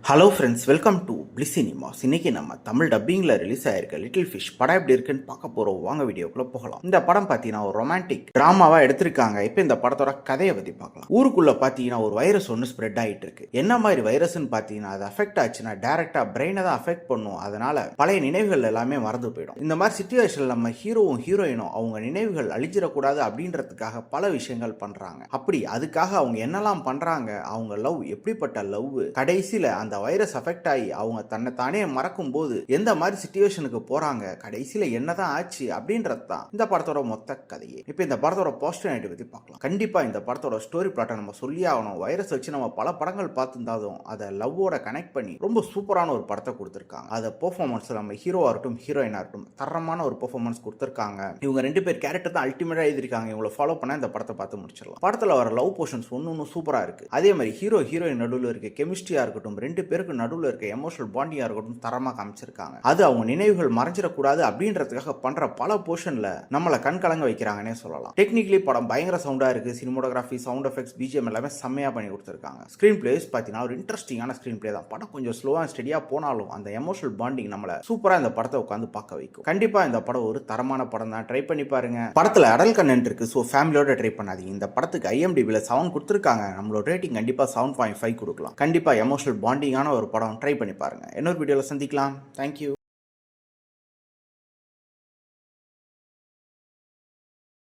Hello friends, welcome to bliss cinemas. இன்னைக்கு நம்ம Tamil டப்பிங்கில் release ஆயிருக்க லிட்டில் ஃபிஷ் படம் எப்படி இருக்குன்னு பார்க்க போகிறோம். வாங்க வீடியோக்குள்ளே போகலாம். இந்த படம் பார்த்தீங்கன்னா ஒரு ரொமான்டிக் ட்ராமாவாக எடுத்திருக்காங்க. இப்போ இந்த படத்தோட கதையை பற்றி பார்க்கலாம். ஊருக்குள்ளே பார்த்தீங்கன்னா ஒரு வைரஸ் ஒன்று ஸ்ப்ரெட் ஆகிட்டு இருக்கு. என்ன மாதிரி வைரஸ்ன்னு பார்த்தீங்கன்னா அது அஃபெக்ட் ஆச்சுன்னா டேரெக்டாக பிரெயினை தான் அஃபெக்ட் பண்ணும். அதனால பழைய நினைவுகள் எல்லாமே மறந்து போயிடும். இந்த மாதிரி சுச்சுவேஷனில் நம்ம ஹீரோவும் ஹீரோயினும் அவங்க நினைவுகள் அழிஞ்சிடக்கூடாது அப்படின்றதுக்காக பல விஷயங்கள் பண்ணுறாங்க. அப்படி அதுக்காக அவங்க என்னெல்லாம் பண்ணுறாங்க, அவங்க லவ் எப்படிப்பட்ட லவ், கடைசியில் அந்த வைரஸ் அஃபெக்ட் ஆகி அவங்க தன்னை தானே மறக்கும் போது எந்த மாதிரி சிச்சுவேஷனுக்கு போறாங்க, கடைசியில என்னதான் ஆச்சு அப்படின்றது தான் இந்த படத்தோட மொத்த கதையே. இப்போ இந்த படத்தோட பாசிட்டிவ் பத்தி பார்க்கலாம். கண்டிப்பா இந்த படத்தோட ஸ்டோரி பிளாட்டை நம்ம சொல்லி ஆகணும். வைரஸ் வச்சு நம்ம பல படங்கள் பார்த்துருந்தாலும் அதை லவ்வோட கனெக்ட் பண்ணி ரொம்ப சூப்பரான ஒரு படத்தை கொடுத்துருக்காங்க. அதை பெர்ஃபார்மன்ஸ் நம்ம ஹீரோவா இருக்கட்டும் ஹீரோயினா இருக்கட்டும் தரமான ஒரு பெர்ஃபார்மன்ஸ் கொடுத்துருக்காங்க. இவங்க ரெண்டு பேர் கேரக்டர் தான் அல்டிமேட்டா எழுதிருக்காங்க. இவங்களை ஃபாலோ பண்ண இந்த படத்தை பார்த்து முடிச்சிடலாம். படத்துல வர லவ் போர்ஷன்ஸ் ஒன்னு சூப்பரா இருக்கு. அதே மாதிரி ஹீரோ ஹீரோயின் நடுவில் இருக்க கெமிஸ்ட்ரியா இருக்கட்டும், ரெண்டு பேருக்கு நடுவில் இருக்க எமோஷனல் பாண்டிங்கா இருக்கட்டும் தரமா காமிச்சிருக்காங்க. அது அவங்க நினைவுகள் மறைஞ்சிடக்கூடாது அப்படின்றதுக்காக பண்ற பல போர்ஷன்ல நம்மளை கண்கலங்க வைக்கிறாங்கன்னே சொல்லலாம். டெக்னிக்கலி படம் பயங்கர சவுண்டா இருக்கு. சினிமோட்டோகிராஃபி, சவுண்ட் எஃபெக்ட்ஸ், பிஜிஎம் எல்லாமே செம்மையா பண்ணி கொடுத்துருக்காங்க. ஸ்கிரீன் பிளேஸ் பார்த்தீங்கன்னா ஒரு இன்ட்ரெஸ்டிங்கான ஸ்கிரீன் பிளே தான். படம் கொஞ்சம் ஸ்லோவா ஸ்டெடியா போனாலும் அந்த எமோஷனல் பாண்டிங் நம்மளை சூப்பரா இந்த படத்தை உட்காந்து பார்க்க வைக்கும். கண்டிப்பா இந்த படம் ஒரு தரமான படம் தான். ட்ரை பண்ணி பாருங்க. படத்துல அடல் கண்டென்ட் இருக்கு, ஸோ ஃபேமிலியோட ட்ரை பண்ணாதீங்க. இந்த படத்துக்கு IMDbல 7 கொடுத்துருக்காங்க. நம்மளோட ரேட்டிங் கண்டிப்பா 7.5 கொடுக்கலாம். கண்டிப்பா எமோஷனல் பாண்டிங்கான ஒரு படம். ட்ரை பண்ணி பாருங்க. இன்னொரு வீடியோல சந்திக்கலாம். தேங்க்யூ.